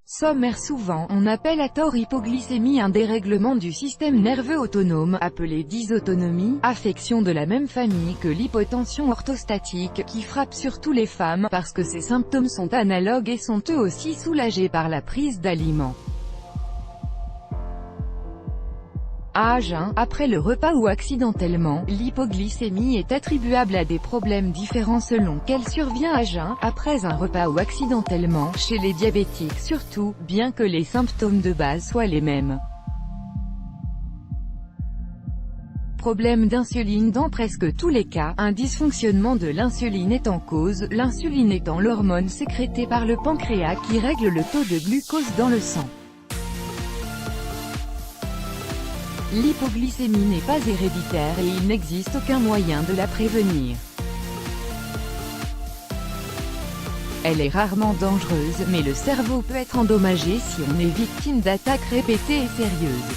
Sommaire. Souvent, on appelle à tort hypoglycémie un dérèglement du système nerveux autonome, appelé dysautonomie, affection de la même famille que l'hypotension orthostatique, qui frappe surtout les femmes, parce que ces symptômes sont analogues et sont eux aussi soulagés par la prise d'aliments. À jeun, après le repas ou accidentellement, l'hypoglycémie est attribuable à des problèmes différents selon qu'elle survient à jeun, après un repas ou accidentellement, chez les diabétiques surtout, bien que les symptômes de base soient les mêmes. Problème d'insuline. Dans presque tous les cas, un dysfonctionnement de l'insuline est en cause, l'insuline étant l'hormone sécrétée par le pancréas qui règle le taux de glucose dans le sang. L'hypoglycémie n'est pas héréditaire et il n'existe aucun moyen de la prévenir. Elle est rarement dangereuse, mais le cerveau peut être endommagé si on est victime d'attaques répétées et sérieuses.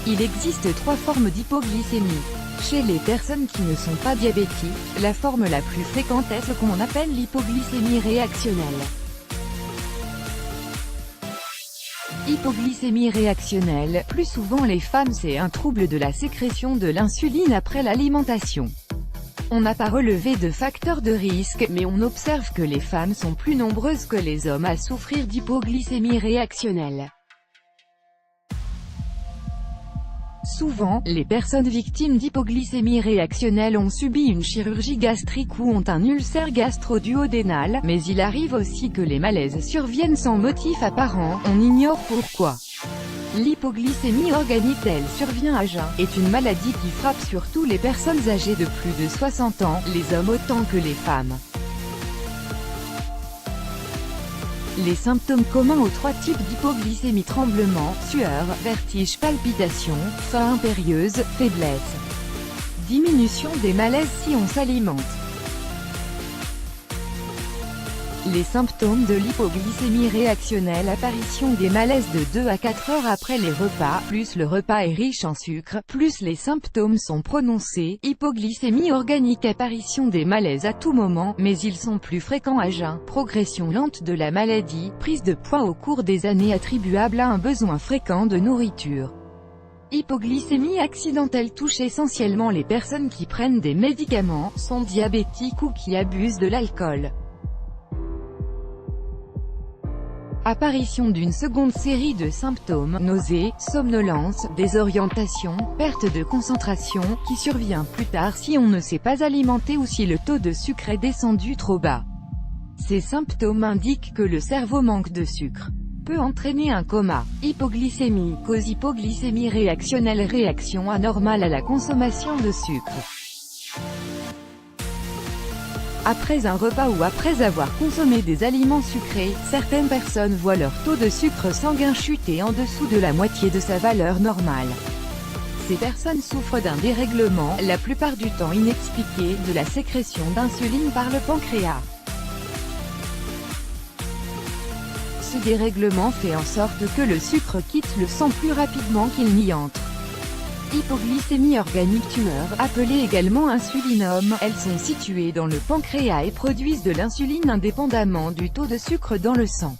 Il existe 3 formes d'hypoglycémie. Chez les personnes qui ne sont pas diabétiques, la forme la plus fréquente est ce qu'on appelle l'hypoglycémie réactionnelle. Hypoglycémie réactionnelle, plus souvent les femmes, c'est un trouble de la sécrétion de l'insuline après l'alimentation. On n'a pas relevé de facteurs de risque, mais on observe que les femmes sont plus nombreuses que les hommes à souffrir d'hypoglycémie réactionnelle. Souvent, les personnes victimes d'hypoglycémie réactionnelle ont subi une chirurgie gastrique ou ont un ulcère gastro-duodénal, mais il arrive aussi que les malaises surviennent sans motif apparent, on ignore pourquoi. L'hypoglycémie organique, elle survient à jeun, est une maladie qui frappe surtout les personnes âgées de plus de 60 ans, les hommes autant que les femmes. Les symptômes communs aux 3 types d'hypoglycémie: tremblement, sueur, vertige, palpitations, faim impérieuse, faiblesse. Diminution des malaises si on s'alimente. Les symptômes de l'hypoglycémie réactionnelle: apparition des malaises de 2 à 4 heures après les repas, plus le repas est riche en sucre, plus les symptômes sont prononcés. Hypoglycémie organique: apparition des malaises à tout moment, mais ils sont plus fréquents à jeun, progression lente de la maladie, prise de poids au cours des années attribuable à un besoin fréquent de nourriture. Hypoglycémie accidentelle touche essentiellement les personnes qui prennent des médicaments, sont diabétiques ou qui abusent de l'alcool. Apparition d'une seconde série de symptômes: nausées, somnolence, désorientation, perte de concentration, qui survient plus tard si on ne s'est pas alimenté ou si le taux de sucre est descendu trop bas. Ces symptômes indiquent que le cerveau manque de sucre. Peut entraîner un coma. Hypoglycémie. Cause: hypoglycémie réactionnelle, réaction anormale à la consommation de sucre. Après un repas ou après avoir consommé des aliments sucrés, certaines personnes voient leur taux de sucre sanguin chuter en dessous de la moitié de sa valeur normale. Ces personnes souffrent d'un dérèglement, la plupart du temps inexpliqué, de la sécrétion d'insuline par le pancréas. Ce dérèglement fait en sorte que le sucre quitte le sang plus rapidement qu'il n'y entre. Hypoglycémie organique. Tumeurs, appelées également insulinomes, elles sont situées dans le pancréas et produisent de l'insuline indépendamment du taux de sucre dans le sang.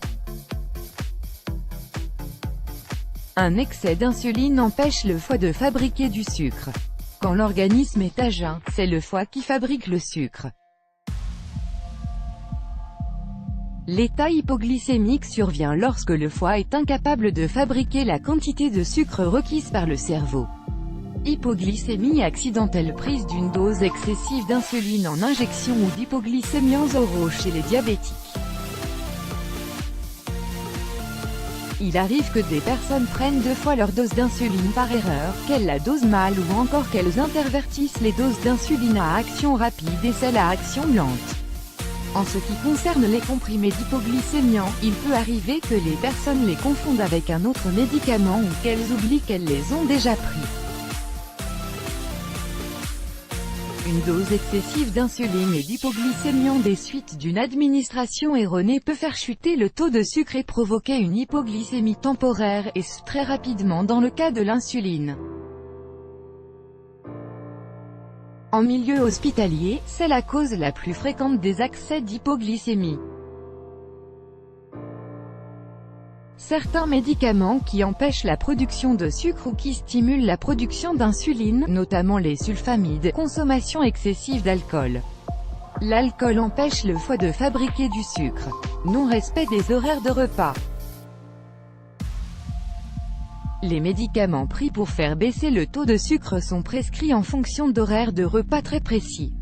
Un excès d'insuline empêche le foie de fabriquer du sucre. Quand l'organisme est à jeun, c'est le foie qui fabrique le sucre. L'état hypoglycémique survient lorsque le foie est incapable de fabriquer la quantité de sucre requise par le cerveau. Hypoglycémie accidentelle: prise d'une dose excessive d'insuline en injection ou d'hypoglycémie en oraux chez les diabétiques. Il arrive que des personnes prennent 2 fois leur dose d'insuline par erreur, qu'elles la dosent mal ou encore qu'elles intervertissent les doses d'insuline à action rapide et celles à action lente. En ce qui concerne les comprimés d'hypoglycémiants, il peut arriver que les personnes les confondent avec un autre médicament ou qu'elles oublient qu'elles les ont déjà pris. Une dose excessive d'insuline et d'hypoglycémiants des suites d'une administration erronée peut faire chuter le taux de sucre et provoquer une hypoglycémie temporaire, et ce très rapidement dans le cas de l'insuline. En milieu hospitalier, c'est la cause la plus fréquente des accès d'hypoglycémie. Certains médicaments qui empêchent la production de sucre ou qui stimulent la production d'insuline, notamment les sulfamides, consommation excessive d'alcool. L'alcool empêche le foie de fabriquer du sucre. Non-respect des horaires de repas. Les médicaments pris pour faire baisser le taux de sucre sont prescrits en fonction d'horaires de repas très précis.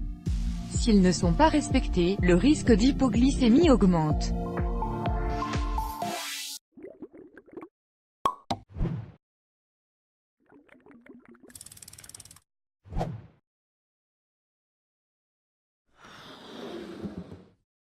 S'ils ne sont pas respectés, le risque d'hypoglycémie augmente.